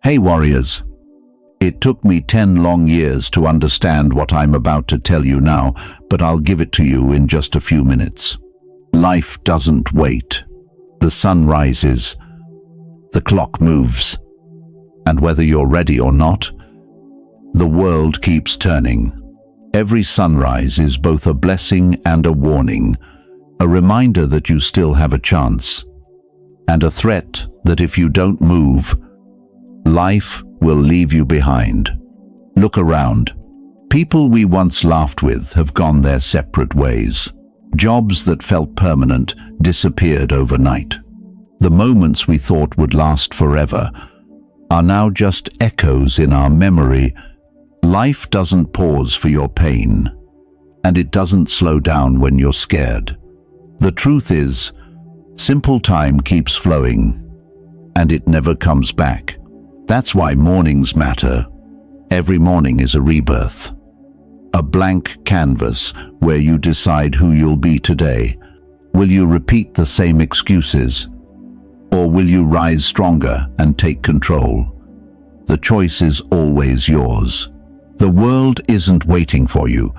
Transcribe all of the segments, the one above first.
Hey warriors, it took me 10 long years to understand what I'm about to tell you now, but I'll give it to you in just a few minutes. Life doesn't wait. The sun rises, the clock moves, and whether you're ready or not, the world keeps turning. Every sunrise is both a blessing and a warning, a reminder that you still have a chance, and a threat that if you don't move, life will leave you behind. Look around. People we once laughed with have gone their separate ways. Jobs that felt permanent disappeared overnight. The moments we thought would last forever are now just echoes in our memory. Life doesn't pause for your pain, and it doesn't slow down when you're scared. The truth is, simple time keeps flowing, and it never comes back. That's why mornings matter. Every morning is a rebirth. A blank canvas where you decide who you'll be today. Will you repeat the same excuses? Or will you rise stronger and take control? The choice is always yours. The world isn't waiting for you,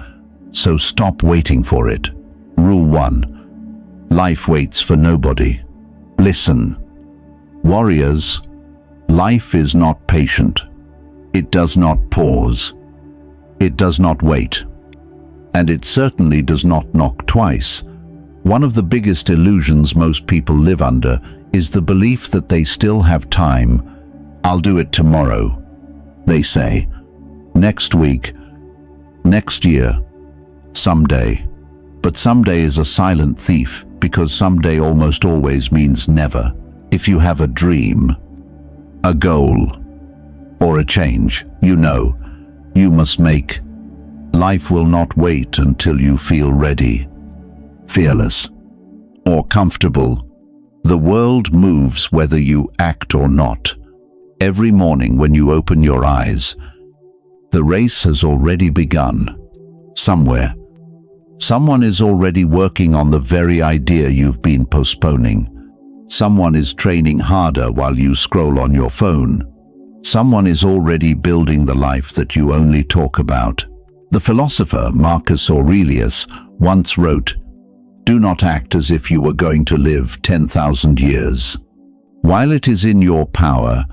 so stop waiting for it. Rule 1. Life waits for nobody. Listen. Warriors, life is not patient. It does not pause. It does not wait. And it certainly does not knock twice. One of the biggest illusions most people live under is the belief that they still have time. I'll do it tomorrow, they say. Next week, next year, someday. But someday is a silent thief, because someday almost always means never. If you have a dream, a goal, or a change, you know, you must make. Life will not wait until you feel ready, fearless, or comfortable. The world moves whether you act or not. Every morning when you open your eyes, the race has already begun. Somewhere, someone is already working on the very idea you've been postponing. Someone is training harder while you scroll on your phone. Someone is already building the life that you only talk about. The philosopher Marcus Aurelius once wrote, "Do not act as if you were going to live 10,000 years. While it is in your power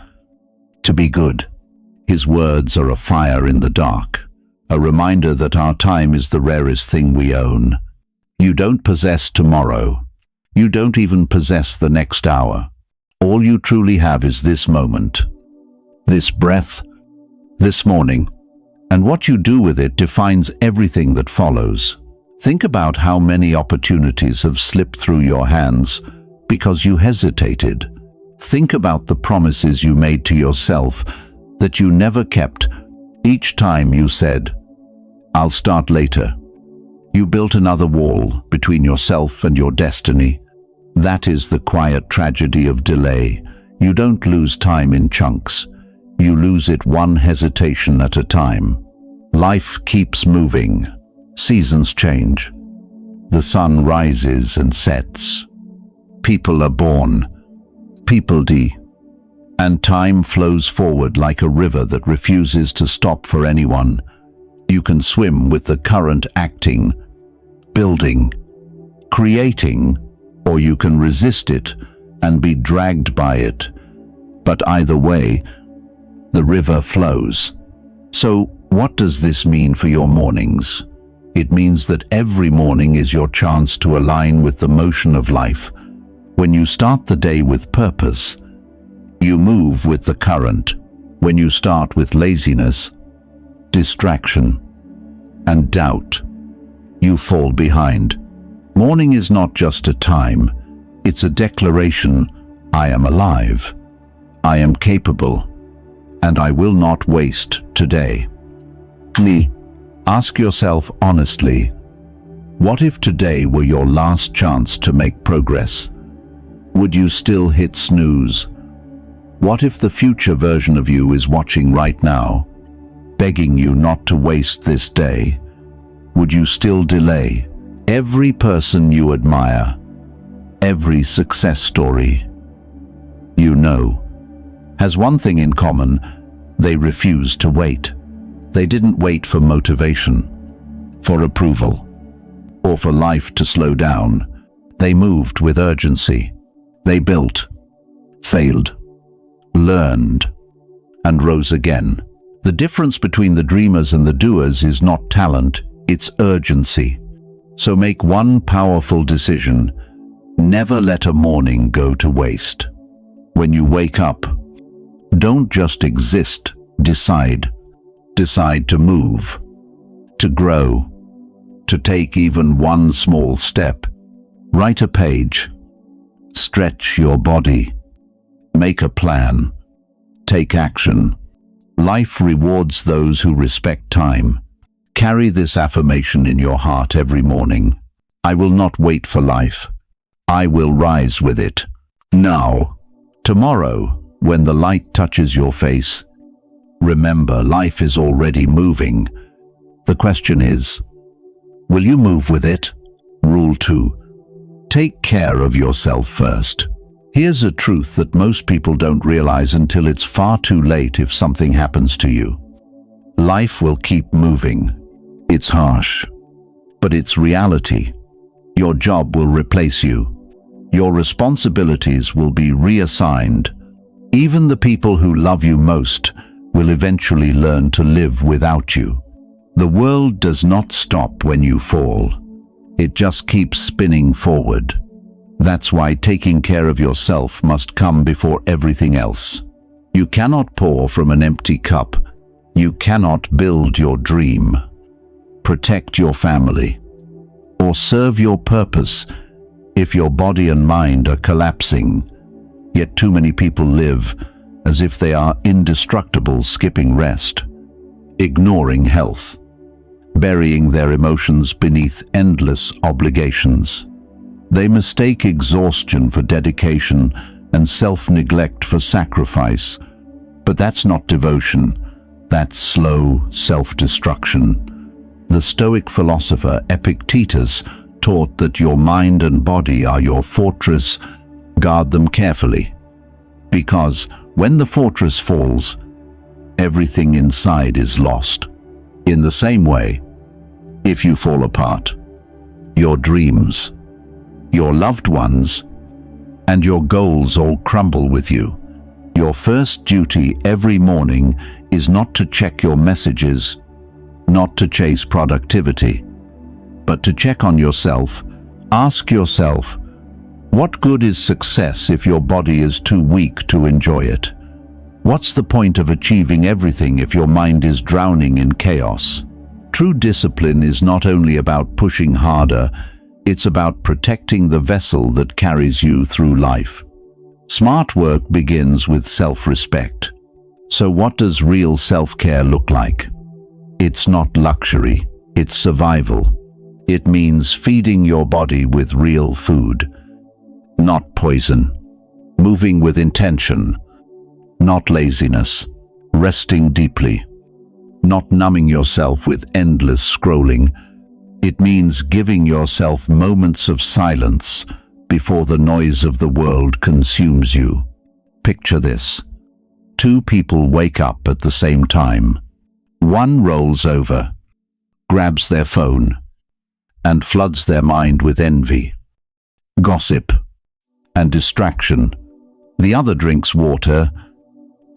to be good." His words are a fire in the dark, a reminder that our time is the rarest thing we own. You don't possess tomorrow. You don't even possess the next hour. All you truly have is this moment, this breath, this morning, and what you do with it defines everything that follows. Think about how many opportunities have slipped through your hands because you hesitated. Think about the promises you made to yourself that you never kept. Each time you said, "I'll start later," you built another wall between yourself and your destiny. That is the quiet tragedy of delay. You don't lose time in chunks. You lose it one hesitation at a time. Life keeps moving. Seasons change. The sun rises and sets. People are born. People die. And time flows forward like a river that refuses to stop for anyone. You can swim with the current, acting, building, creating, or you can resist it and be dragged by it. But either way, the river flows. So, what does this mean for your mornings? It means that every morning is your chance to align with the motion of life. When you start the day with purpose, you move with the current. When you start with laziness, distraction, and doubt, you fall behind. Morning is not just a time, it's a declaration: I am alive, I am capable, and I will not waste today. Ask yourself honestly, what if today were your last chance to make progress? Would you still hit snooze? What if the future version of you is watching right now, begging you not to waste this day? Would you still delay? Every person you admire, Every success story you know has one thing in common: they refused to wait. They didn't wait for motivation, for approval, or for life to slow down. They moved with urgency. They built, failed, learned, and rose again. The difference between the dreamers and the doers is not talent, it's urgency. So make one powerful decision: never let a morning go to waste. When you wake up, don't just exist, decide. Decide to move, to grow, to take even one small step. Write a page, stretch your body, make a plan, take action. Life rewards those who respect time. Carry this affirmation in your heart every morning: I will not wait for life. I will rise with it. Now. Tomorrow, when the light touches your face, remember, life is already moving. The question is, will you move with it? Rule 2. Take care of yourself first. Here's a truth that most people don't realize until it's far too late. If something happens to you, life will keep moving. It's harsh, but it's reality. Your job will replace you. Your responsibilities will be reassigned. Even the people who love you most will eventually learn to live without you. The world does not stop when you fall. It just keeps spinning forward. That's why taking care of yourself must come before everything else. You cannot pour from an empty cup. You cannot build your dream, protect your family, or serve your purpose if your body and mind are collapsing. Yet too many people live as if they are indestructible, skipping rest, ignoring health, burying their emotions beneath endless obligations. They mistake exhaustion for dedication and self-neglect for sacrifice. But that's not devotion. That's slow self-destruction. The Stoic philosopher Epictetus taught that your mind and body are your fortress. Guard them carefully, because when the fortress falls, everything inside is lost. In the same way, if you fall apart, your dreams, your loved ones, and your goals all crumble with you. Your first duty every morning is not to check your messages, not to chase productivity, but to check on yourself. Ask yourself, what good is success if your body is too weak to enjoy it? What's the point of achieving everything if your mind is drowning in chaos? True discipline is not only about pushing harder, it's about protecting the vessel that carries you through life. Smart work begins with self-respect. So what does real self-care look like? It's not luxury, it's survival. It means feeding your body with real food, not poison. Moving with intention, not laziness. Resting deeply, not numbing yourself with endless scrolling. It means giving yourself moments of silence before the noise of the world consumes you. Picture this. Two people wake up at the same time. One rolls over, grabs their phone, and floods their mind with envy, gossip, and distraction. The other drinks water,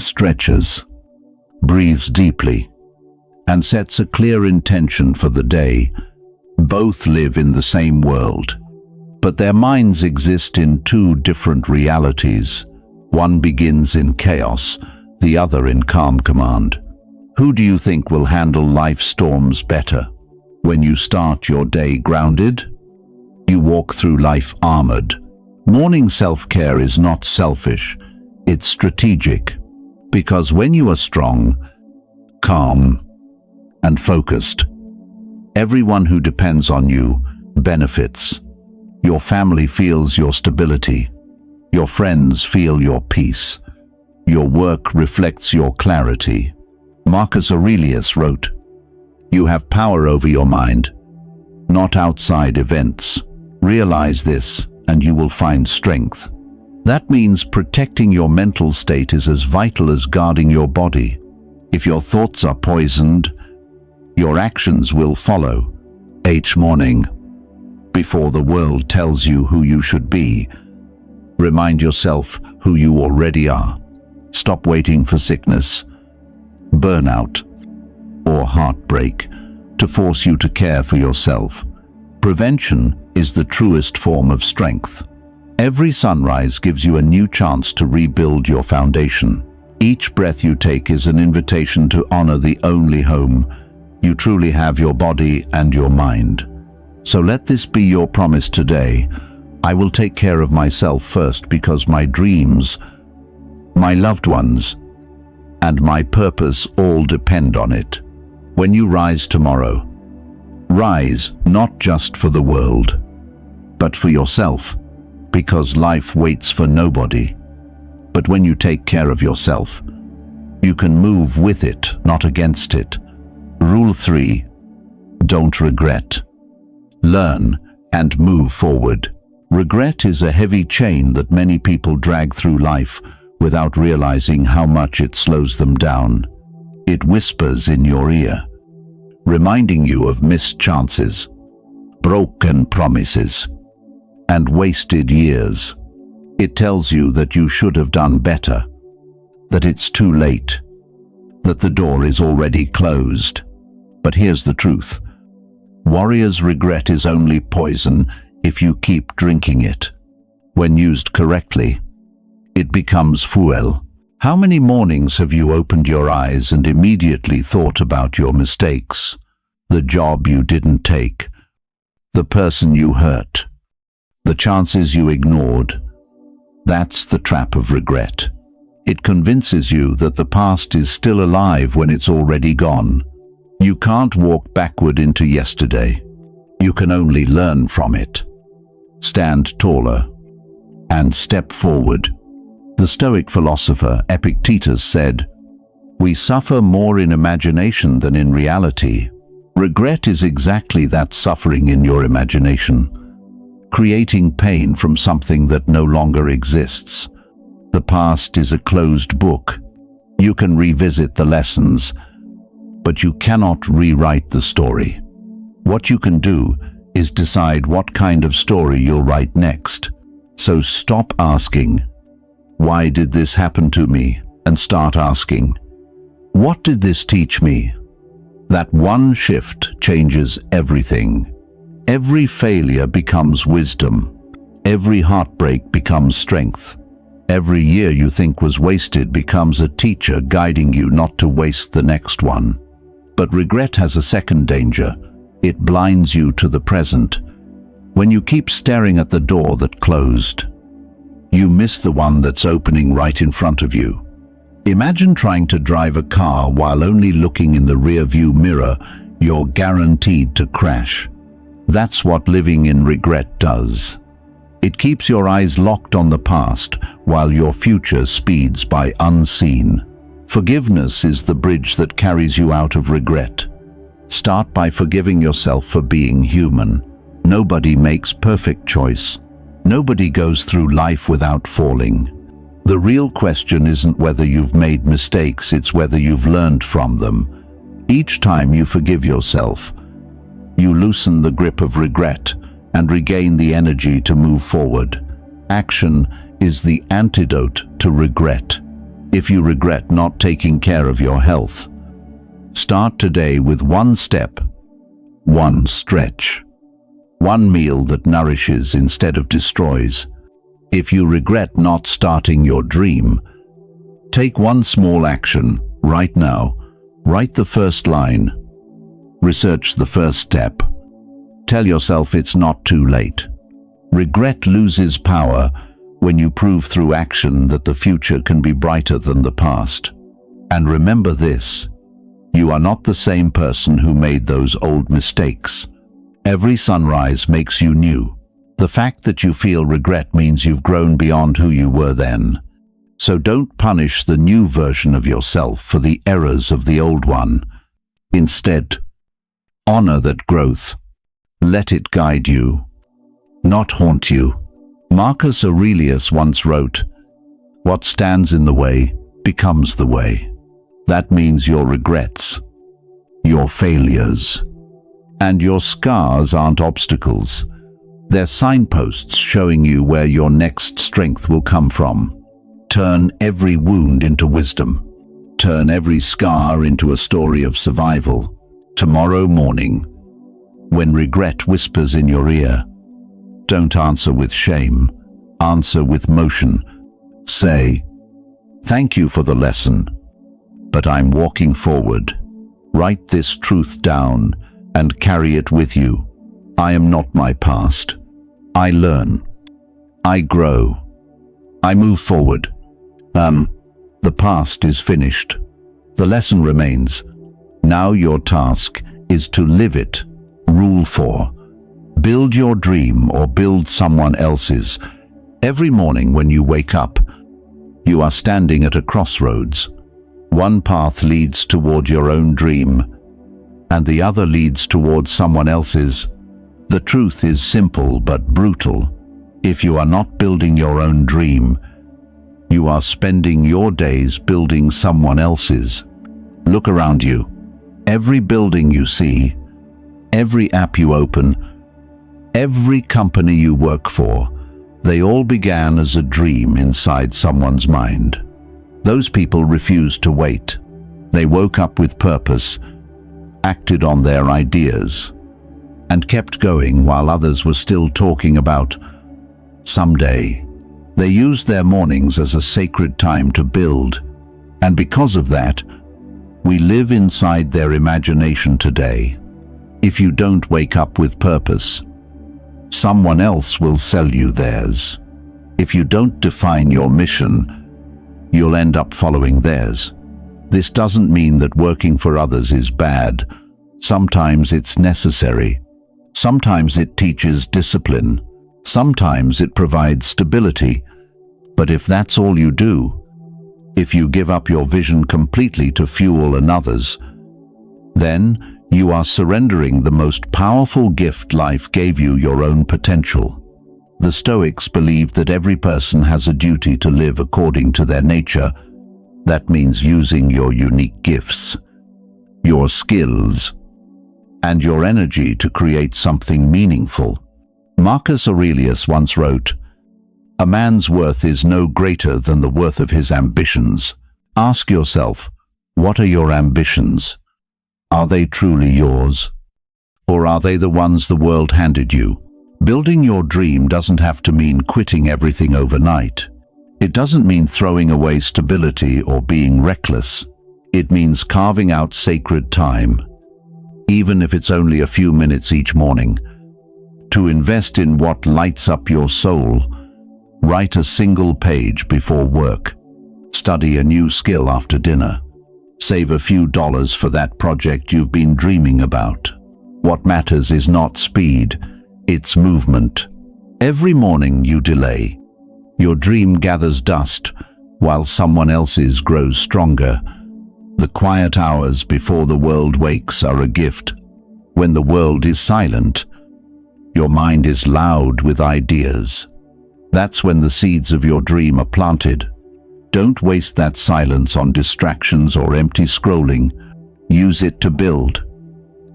stretches, breathes deeply, and sets a clear intention for the day. Both live in the same world, but their minds exist in two different realities. One begins in chaos, the other in calm command. Who do you think will handle life's storms better? When you start your day grounded, you walk through life armored. Morning self-care is not selfish, it's strategic. Because when you are strong, calm, and focused, everyone who depends on you benefits. Your family feels your stability. Your friends feel your peace. Your work reflects your clarity. Marcus Aurelius wrote, "You have power over your mind, not outside events. Realize this, and you will find strength. That means protecting your mental state is as vital as guarding your body. If your thoughts are poisoned, your actions will follow. Each morning, before the world tells you who you should be, remind yourself who you already are. Stop waiting for sickness, burnout, or heartbreak to force you to care for yourself. Prevention is the truest form of strength. Every sunrise gives you a new chance to rebuild your foundation. Each breath you take is an invitation to honor the only home you truly have, your body and your mind. So let this be your promise today. I will take care of myself first, because my dreams, my loved ones, and my purpose all depend on it. When you rise tomorrow, rise not just for the world, but for yourself, because life waits for nobody. But when you take care of yourself, you can move with it, not against it. Rule 3. Don't regret. Learn and move forward. Regret is a heavy chain that many people drag through life without realizing how much it slows them down. It whispers in your ear, reminding you of missed chances, broken promises, and wasted years. It tells you that you should have done better, that it's too late, that the door is already closed. But here's the truth. Warriors, regret is only poison if you keep drinking it. When used correctly, it becomes fuel. How many mornings have you opened your eyes and immediately thought about your mistakes, the job you didn't take, the person you hurt, the chances you ignored? That's the trap of regret. It convinces you that the past is still alive when it's already gone. You can't walk backward into yesterday. You can only learn from it. Stand taller and step forward. The Stoic philosopher Epictetus said, "We suffer more in imagination than in reality." Regret is exactly that, suffering in your imagination, creating pain from something that no longer exists. The past is a closed book. You can revisit the lessons, but you cannot rewrite the story. What you can do is decide what kind of story you'll write next. So stop asking, "Why did this happen to me?" and start asking, "What did this teach me?" That one shift changes everything. Every failure becomes wisdom. Every heartbreak becomes strength. Every year you think was wasted becomes a teacher guiding you not to waste the next one. But regret has a second danger. It blinds you to the present. When you keep staring at the door that closed, you miss the one that's opening right in front of you. Imagine trying to drive a car while only looking in the rear-view mirror. You're guaranteed to crash. That's what living in regret does. It keeps your eyes locked on the past while your future speeds by unseen. Forgiveness is the bridge that carries you out of regret. Start by forgiving yourself for being human. Nobody makes perfect choice. Nobody goes through life without falling. The real question isn't whether you've made mistakes, it's whether you've learned from them. Each time you forgive yourself, you loosen the grip of regret and regain the energy to move forward. Action is the antidote to regret. If you regret not taking care of your health, start today with one step, one stretch, one meal that nourishes instead of destroys. If you regret not starting your dream, take one small action right now. Write the first line. Research the first step. Tell yourself it's not too late. Regret loses power when you prove through action that the future can be brighter than the past. And remember this, you are not the same person who made those old mistakes. Every sunrise makes you new. The fact that you feel regret means you've grown beyond who you were then. So don't punish the new version of yourself for the errors of the old one. Instead, honor that growth. Let it guide you, not haunt you. Marcus Aurelius once wrote, "What stands in the way becomes the way." That means your regrets, your failures, and your scars aren't obstacles. They're signposts showing you where your next strength will come from. Turn every wound into wisdom. Turn every scar into a story of survival. Tomorrow morning, when regret whispers in your ear, don't answer with shame. Answer with motion. Say, "Thank you for the lesson, but I'm walking forward." Write this truth down and carry it with you. I am not my past. I learn. I grow. I move forward. The past is finished. The lesson remains. Now your task is to live it. Rule 4. Build your dream or build someone else's. Every morning when you wake up, you are standing at a crossroads. One path leads toward your own dream, and the other leads towards someone else's. The truth is simple but brutal. If you are not building your own dream, you are spending your days building someone else's. Look around you. Every building you see, every app you open, every company you work for, they all began as a dream inside someone's mind. Those people refused to wait. They woke up with purpose, acted on their ideas, and kept going while others were still talking about someday. They used their mornings as a sacred time to build, and because of that, we live inside their imagination today. If you don't wake up with purpose, someone else will sell you theirs. If you don't define your mission, you'll end up following theirs. This doesn't mean that working for others is bad. Sometimes it's necessary. Sometimes it teaches discipline. Sometimes it provides stability. But if that's all you do, if you give up your vision completely to fuel another's, then you are surrendering the most powerful gift life gave you, your own potential. The Stoics believed that every person has a duty to live according to their nature. That means using your unique gifts, your skills, and your energy to create something meaningful. Marcus Aurelius once wrote, "A man's worth is no greater than the worth of his ambitions." Ask yourself, what are your ambitions? Are they truly yours? Or are they the ones the world handed you? Building your dream doesn't have to mean quitting everything overnight. It doesn't mean throwing away stability or being reckless. It means carving out sacred time, even if it's only a few minutes each morning, to invest in what lights up your soul. Write a single page before work. Study a new skill after dinner. Save a few dollars for that project you've been dreaming about. What matters is not speed, it's movement. Every morning you delay, your dream gathers dust while someone else's grows stronger. The quiet hours before the world wakes are a gift. When the world is silent, your mind is loud with ideas. That's when the seeds of your dream are planted. Don't waste that silence on distractions or empty scrolling. Use it to build,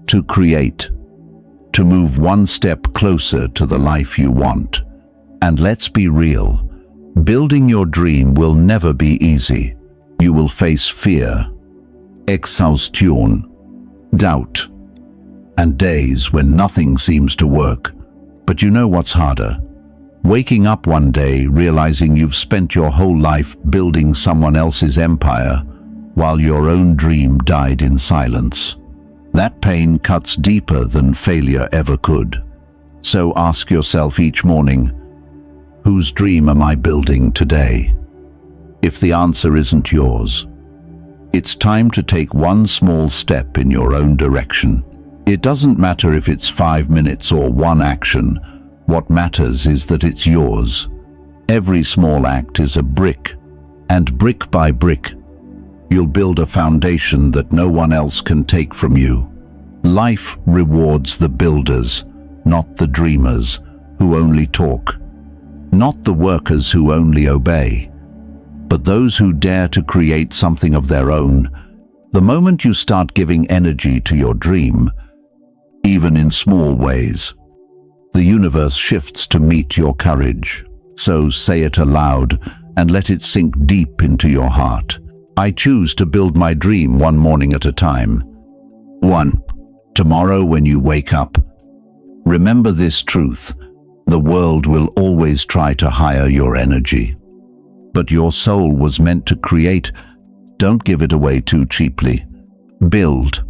to create, to move one step closer to the life you want. And let's be real, building your dream will never be easy. You will face fear, exhaustion, doubt, and days when nothing seems to work. But you know what's harder? Waking up one day realizing you've spent your whole life building someone else's empire while your own dream died in silence. That pain cuts deeper than failure ever could. So ask yourself each morning, whose dream am I building today? If the answer isn't yours, it's time to take one small step in your own direction. It doesn't matter if it's 5 minutes or one action. What matters is that it's yours. Every small act is a brick, and brick by brick, you'll build a foundation that no one else can take from you. Life rewards the builders, not the dreamers who only talk. Not the workers who only obey, but those who dare to create something of their own. The moment you start giving energy to your dream, even in small ways, the universe shifts to meet your courage. So say it aloud and let it sink deep into your heart. I choose to build my dream one morning at a time. 1. Tomorrow when you wake up, remember this truth: the world will always try to hire your energy. But your soul was meant to create. Don't give it away too cheaply. Build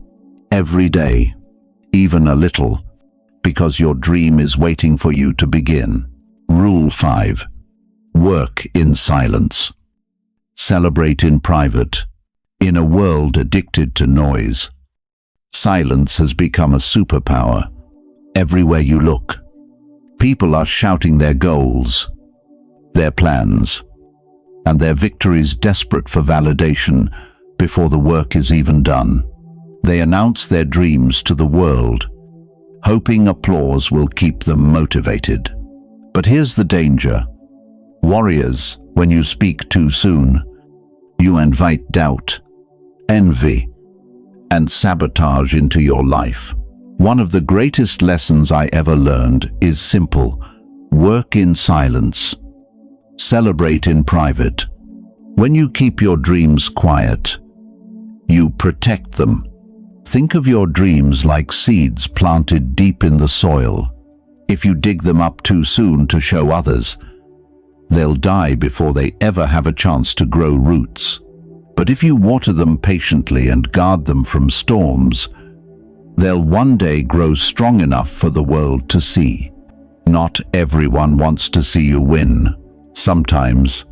every day, even a little, because your dream is waiting for you to begin. Rule 5. Work in silence. Celebrate in private. In a world addicted to noise, silence has become a superpower. Everywhere you look, people are shouting their goals, their plans, and their victories, desperate for validation before the work is even done. They announce their dreams to the world, hoping applause will keep them motivated. But here's the danger. Warriors, when you speak too soon, you invite doubt, envy, and sabotage into your life. One of the greatest lessons I ever learned is simple: work in silence. Celebrate in private. When you keep your dreams quiet, you protect them. Think of your dreams like seeds planted deep in the soil. If you dig them up too soon to show others, they'll die before they ever have a chance to grow roots. But if you water them patiently and guard them from storms, they'll one day grow strong enough for the world to see. Not everyone wants to see you win. Sometimes,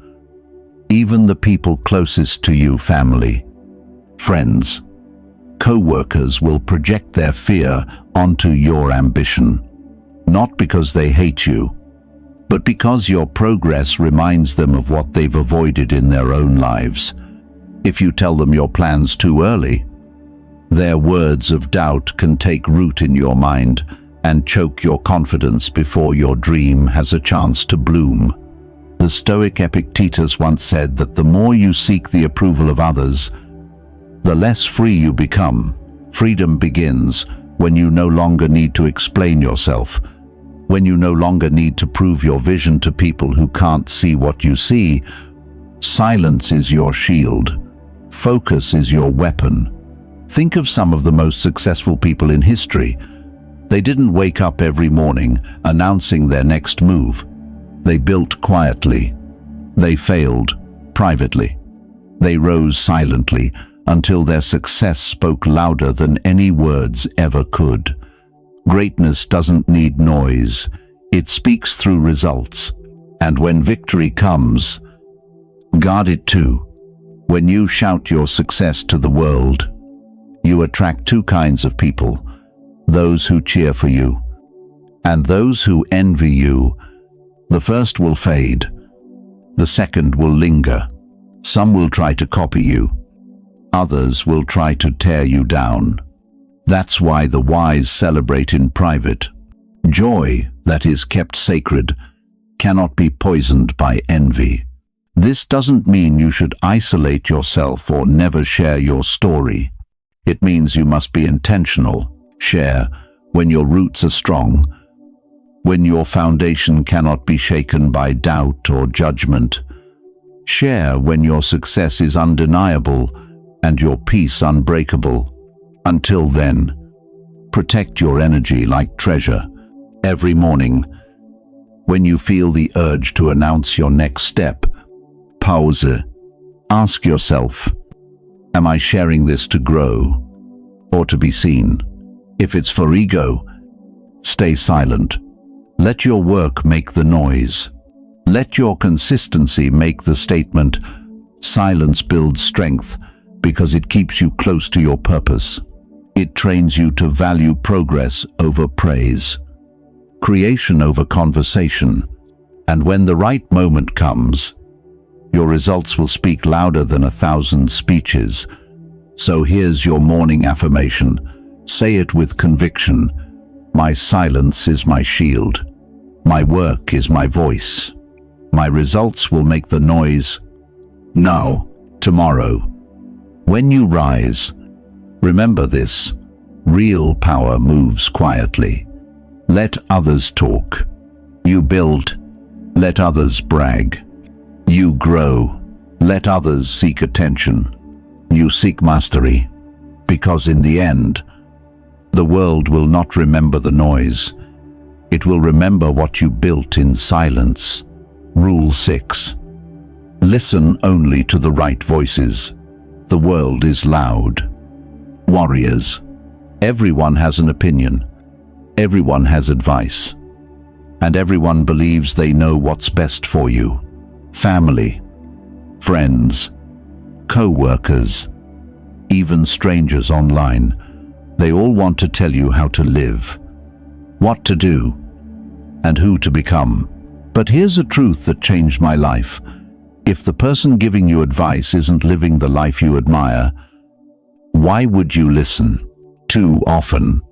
even the people closest to you, family, friends, co-workers, will project their fear onto your ambition. Not because they hate you, but because your progress reminds them of what they've avoided in their own lives. If you tell them your plans too early, their words of doubt can take root in your mind and choke your confidence before your dream has a chance to bloom. The Stoic Epictetus once said that the more you seek the approval of others, the less free you become. Freedom begins when you no longer need to explain yourself, when you no longer need to prove your vision to people who can't see what you see. Silence is your shield. Focus is your weapon. Think of some of the most successful people in history. They didn't wake up every morning announcing their next move. They built quietly. They failed privately. They rose silently until their success spoke louder than any words ever could. Greatness doesn't need noise. It speaks through results. And when victory comes, guard it too. When you shout your success to the world, you attract two kinds of people: those who cheer for you and those who envy you. The first will fade. The second will linger. Some will try to copy you. Others will try to tear you down. That's why the wise celebrate in private. Joy that is kept sacred cannot be poisoned by envy. This doesn't mean you should isolate yourself or never share your story. It means you must be intentional. Share when your roots are strong, when your foundation cannot be shaken by doubt or judgment. Share when your success is undeniable and your peace unbreakable. Until then, protect your energy like treasure. Every morning, when you feel the urge to announce your next step, pause. Ask yourself, am I sharing this to grow or to be seen? If it's for ego, stay silent. Let your work make the noise. Let your consistency make the statement. Silence builds strength because it keeps you close to your purpose. It trains you to value progress over praise, creation over conversation, and when the right moment comes, your results will speak louder than 1,000 speeches. So here's your morning affirmation. Say it with conviction. My silence is my shield. My work is my voice. My results will make the noise now, tomorrow. When you rise, remember this: real power moves quietly. Let others talk. You build, let others brag. You grow, let others seek attention. You seek mastery, because in the end, the world will not remember the noise. It will remember what you built in silence. Rule 6. Listen only to the right voices. The world is loud. Warriors. Everyone has an opinion. Everyone has advice. And everyone believes they know what's best for you. Family, friends, co-workers, even strangers online. They all want to tell you how to live, what to do, and who to become. But here's a truth that changed my life. If the person giving you advice isn't living the life you admire, why would you listen? Too often,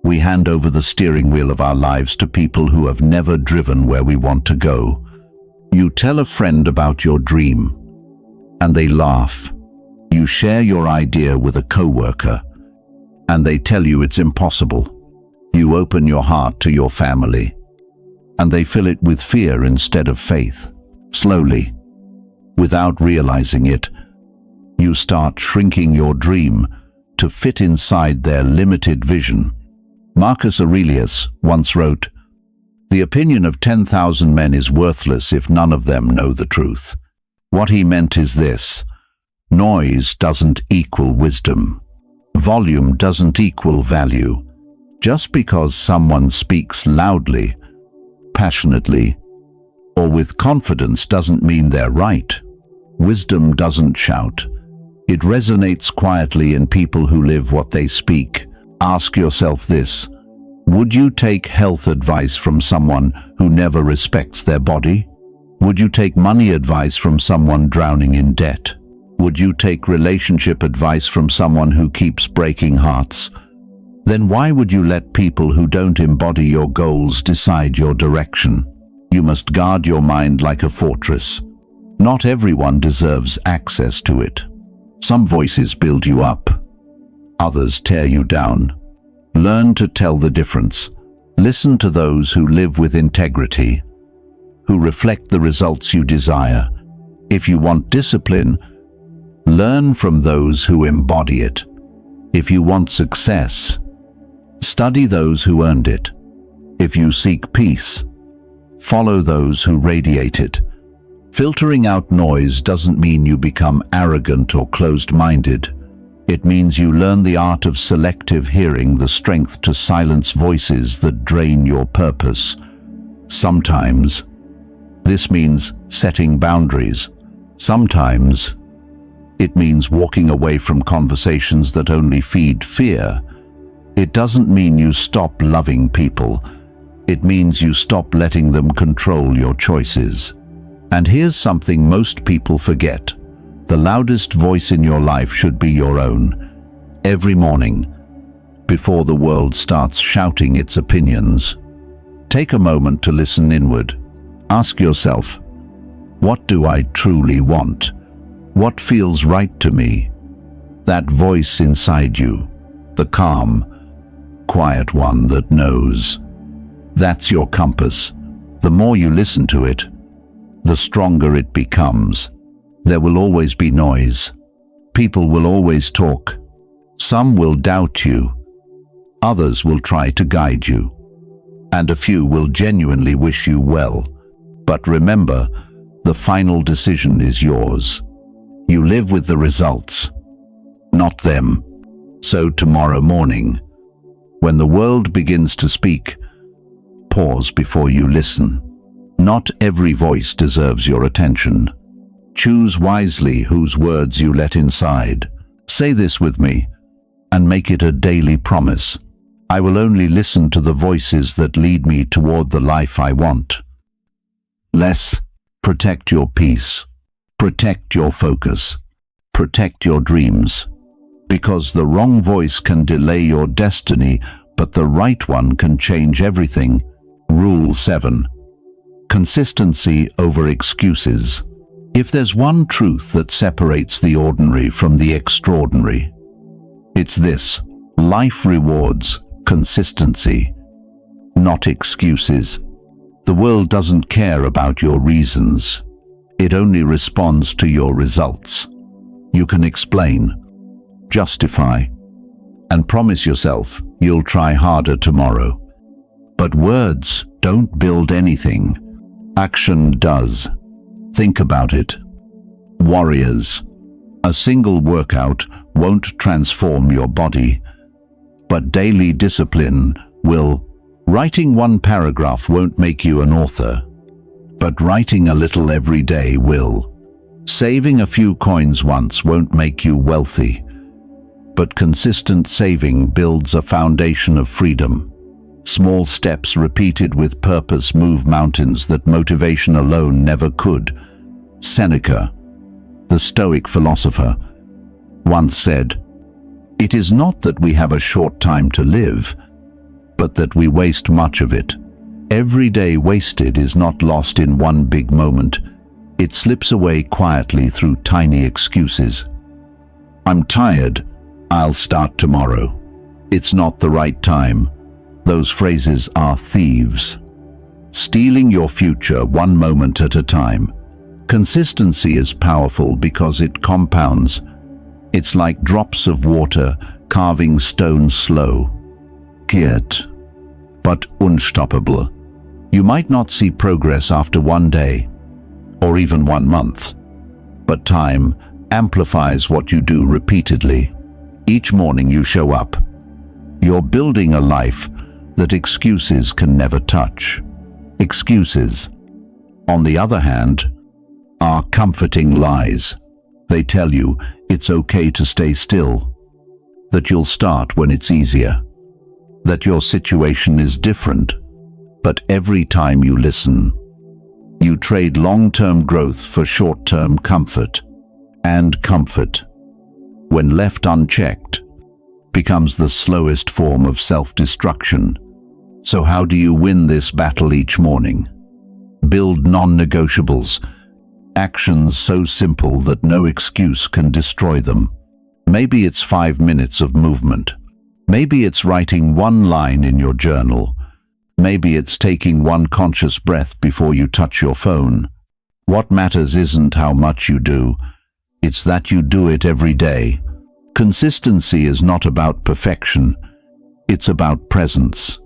we hand over the steering wheel of our lives to people who have never driven where we want to go. You tell a friend about your dream, and they laugh. You share your idea with a coworker, and they tell you it's impossible. You open your heart to your family, and they fill it with fear instead of faith. Slowly, without realizing it, you start shrinking your dream to fit inside their limited vision. Marcus Aurelius once wrote, "The opinion of 10,000 men is worthless if none of them know the truth." What he meant is this: noise doesn't equal wisdom. Volume doesn't equal value. Just because someone speaks loudly, passionately, or with confidence doesn't mean they're right. Wisdom doesn't shout. It resonates quietly in people who live what they speak. Ask yourself this: would you take health advice from someone who never respects their body? Would you take money advice from someone drowning in debt? Would you take relationship advice from someone who keeps breaking hearts? Then why would you let people who don't embody your goals decide your direction? You must guard your mind like a fortress. Not everyone deserves access to it. Some voices build you up, others tear you down. Learn to tell the difference. Listen to those who live with integrity, who reflect the results you desire. If you want discipline, learn from those who embody it. If you want success, study those who earned it. If you seek peace, follow those who radiate it. Filtering out noise doesn't mean you become arrogant or closed-minded. It means you learn the art of selective hearing, the strength to silence voices that drain your purpose. Sometimes this means setting boundaries. Sometimes it means walking away from conversations that only feed fear. It doesn't mean you stop loving people. It means you stop letting them control your choices. And here's something most people forget. The loudest voice in your life should be your own. Every morning, before the world starts shouting its opinions, take a moment to listen inward. Ask yourself, what do I truly want? What feels right to me? That voice inside you, the calm, quiet one that knows. That's your compass. The more you listen to it, the stronger it becomes. There will always be noise. People will always talk. Some will doubt you. Others will try to guide you. And a few will genuinely wish you well. But remember, the final decision is yours. You live with the results, not them. So tomorrow morning, when the world begins to speak, pause before you listen. Not every voice deserves your attention. Choose wisely whose words you let inside. Say this with me, and make it a daily promise. I will only listen to the voices that lead me toward the life I want. Less, protect your peace. Protect your focus. Protect your dreams. Because the wrong voice can delay your destiny, but the right one can change everything. Rule 7. Consistency over excuses. If there's one truth that separates the ordinary from the extraordinary, it's this: life rewards consistency, not excuses. The world doesn't care about your reasons. It only responds to your results. You can explain, justify, and promise yourself you'll try harder tomorrow. But words don't build anything. Action does. Think about it. Warriors, a single workout won't transform your body, but daily discipline will. Writing one paragraph won't make you an author, but writing a little every day will. Saving a few coins once won't make you wealthy, but consistent saving builds a foundation of freedom. Small steps repeated with purpose move mountains that motivation alone never could. Seneca, the Stoic philosopher, once said, "It is not that we have a short time to live, but that we waste much of it. Every day wasted is not lost in one big moment. It slips away quietly through tiny excuses. I'm tired. I'll start tomorrow. It's not the right time." Those phrases are thieves, stealing your future one moment at a time. Consistency is powerful because it compounds. It's like drops of water carving stone slow. Quiet, but unstoppable. You might not see progress after one day, or even 1 month, but time amplifies what you do repeatedly. Each morning you show up. You're building a life that excuses can never touch. Excuses, on the other hand, are comforting lies. They tell you it's okay to stay still, that you'll start when it's easier, that your situation is different. But every time you listen, you trade long-term growth for short-term comfort. And comfort, when left unchecked, becomes the slowest form of self-destruction. So how do you win this battle each morning? Build non-negotiables, actions so simple that no excuse can destroy them. Maybe it's 5 minutes of movement. Maybe it's writing one line in your journal. Maybe it's taking one conscious breath before you touch your phone. What matters isn't how much you do, it's that you do it every day. Consistency is not about perfection, it's about presence.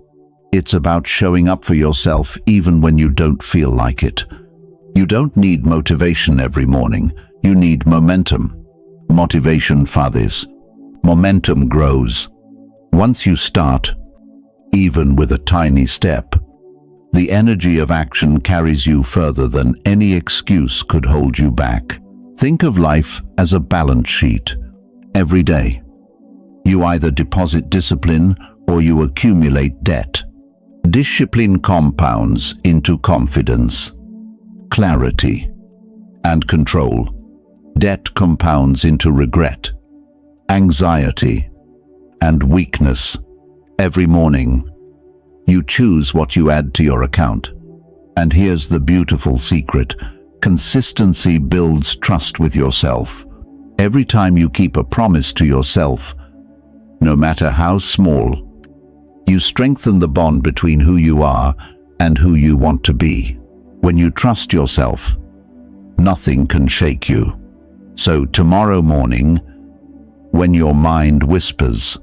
It's about showing up for yourself even when you don't feel like it. You don't need motivation every morning, you need momentum. Motivation fades, momentum grows. Once you start, even with a tiny step, the energy of action carries you further than any excuse could hold you back. Think of life as a balance sheet. Every day, you either deposit discipline or you accumulate debt. Discipline compounds into confidence, clarity, and control. Debt compounds into regret, anxiety, and weakness. Every morning, you choose what you add to your account. And here's the beautiful secret: consistency builds trust with yourself. Every time you keep a promise to yourself, no matter how small, you strengthen the bond between who you are and who you want to be. When you trust yourself, nothing can shake you. So tomorrow morning, when your mind whispers,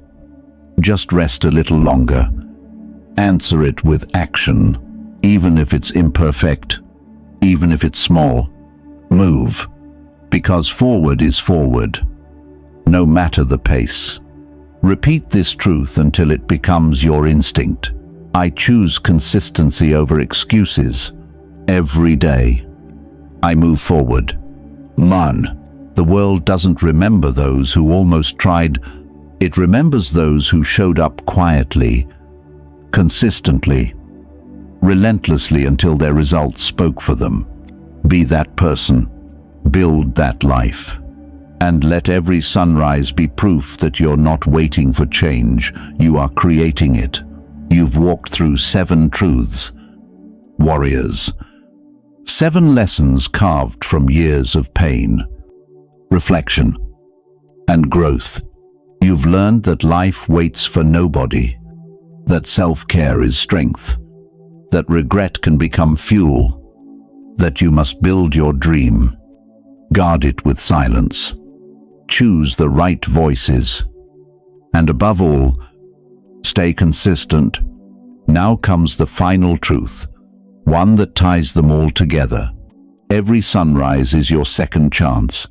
just rest a little longer. Answer it with action, even if it's imperfect, even if it's small. Move, because forward is forward, no matter the pace. Repeat this truth until it becomes your instinct. I choose consistency over excuses. Every day, I move forward. The world doesn't remember those who almost tried. It remembers those who showed up quietly, consistently, relentlessly until their results spoke for them. Be that person. Build that life. And let every sunrise be proof that you're not waiting for change, you are creating it. You've walked through 7 truths. Warriors, 7 lessons carved from years of pain, reflection, and growth. You've learned that life waits for nobody, that self-care is strength, that regret can become fuel, that you must build your dream, guard it with silence, choose the right voices, and above all, stay consistent. Now comes the final truth, one that ties them all together. Every sunrise is your second chance.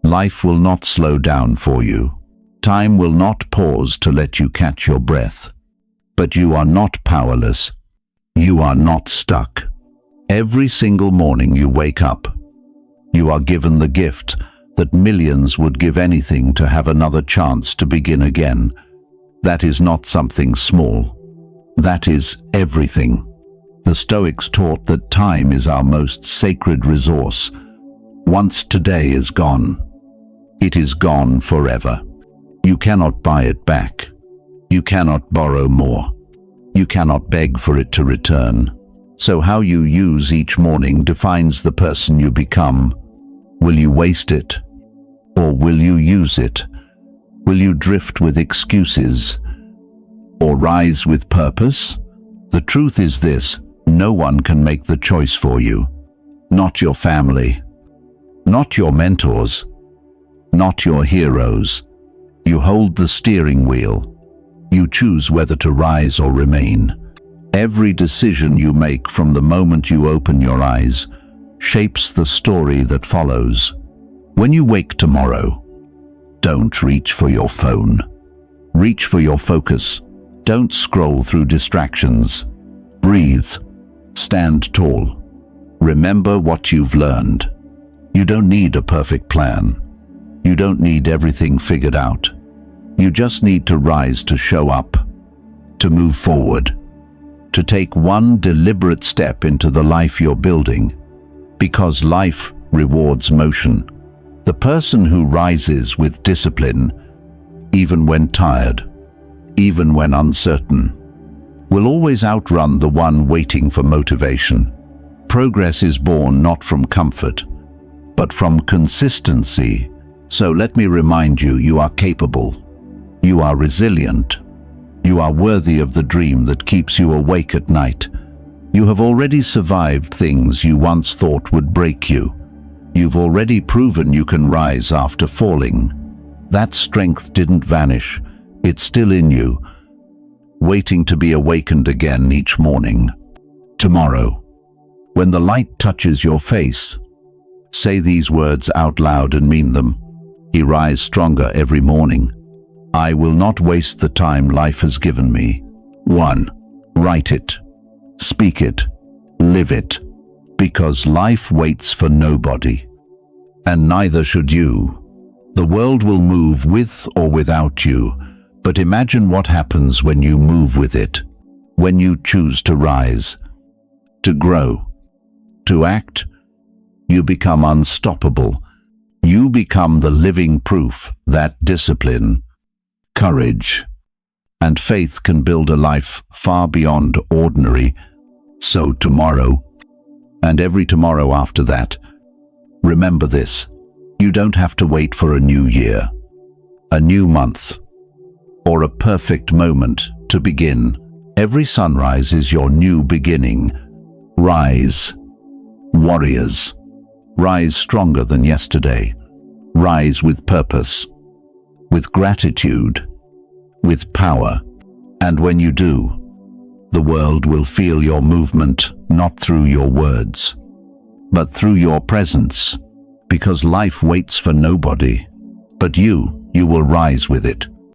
Life will not slow down for you. Time will not pause to let you catch your breath. But you are not powerless. You are not stuck. Every single morning you wake up, you are given the gift that millions would give anything to have another chance to begin again. That is not something small. That is everything. The Stoics taught that time is our most sacred resource. Once today is gone, it is gone forever. You cannot buy it back. You cannot borrow more. You cannot beg for it to return. So how you use each morning defines the person you become. Will you waste it? Or will you use it? Will you drift with excuses? Or rise with purpose? The truth is this: no one can make the choice for you. Not your family. Not your mentors. Not your heroes. You hold the steering wheel. You choose whether to rise or remain. Every decision you make from the moment you open your eyes shapes the story that follows. When you wake tomorrow, don't reach for your phone. Reach for your focus. Don't scroll through distractions. Breathe. Stand tall. Remember what you've learned. You don't need a perfect plan. You don't need everything figured out. You just need to rise, to show up, to move forward, to take one deliberate step into the life you're building. Because life rewards motion. The person who rises with discipline, even when tired, even when uncertain, will always outrun the one waiting for motivation. Progress is born not from comfort, but from consistency. So let me remind you, you are capable. You are resilient. You are worthy of the dream that keeps you awake at night. You have already survived things you once thought would break you. You've already proven you can rise after falling. That strength didn't vanish. It's still in you, waiting to be awakened again each morning. Tomorrow, when the light touches your face, say these words out loud and mean them. I rise stronger every morning. I will not waste the time life has given me. 1. Write it. Speak it. Live it. Because life waits for nobody. And neither should you. The world will move with or without you, but imagine what happens when you move with it, when you choose to rise, to grow, to act. You become unstoppable. You become the living proof that discipline, courage, and faith can build a life far beyond ordinary. So tomorrow, and every tomorrow after that, remember this: you don't have to wait for a new year, a new month, or a perfect moment to begin. Every sunrise is your new beginning. Rise, warriors. Rise stronger than yesterday. Rise with purpose, with gratitude, with power. And when you do, the world will feel your movement, not through your words, but through your presence. Because life waits for nobody, but you will rise with it.